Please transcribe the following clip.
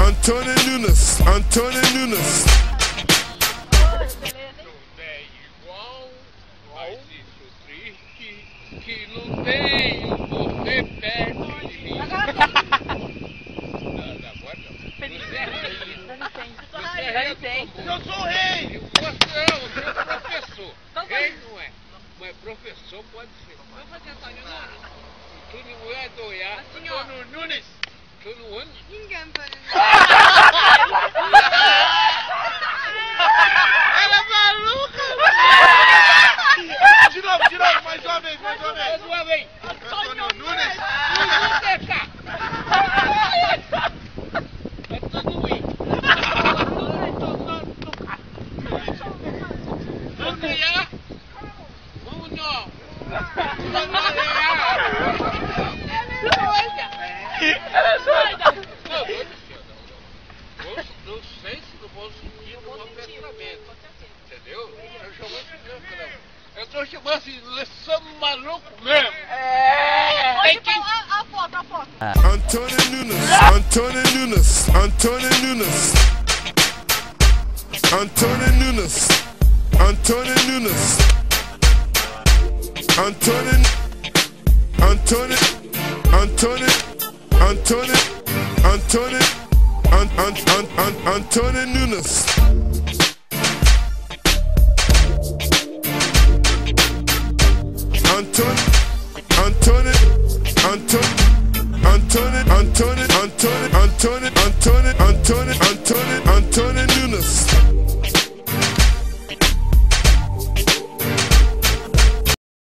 Antônio Nunes, Antônio Nunes. Não é igual, mas isso triste que não tenho você perto de mim. Agora Eu sou o rei! Você é o professor. Rei não é. Mas professor pode ser. Vamos fazer Antônio Nunes? Tu não é doiar. Assim, ó. Antônio Nunes! Tu não é. Ninguém, Antônio Ela é maluca! De novo, mais uma vez. Mais uma vez. Antônio Nunes! É tudo ruim. Vamos ganhar. Vamos não. Vamos ganhar. Não sei se no bom sentido do apetramento. Entendeu? Eu já vou ficando. Eu tô chamando assim, nós somos malucos mesmo. Hoje a foto. Antônio Nunes, Antônio Nunes, Antônio Nunes. Antônio Nunes, Antônio Nunes. Antônio, Antônio, Antônio, Antônio, Antônio, Antônio Nunes. Antônio, Antônio, Antônio, Antônio, Antônio, Antônio, Antônio.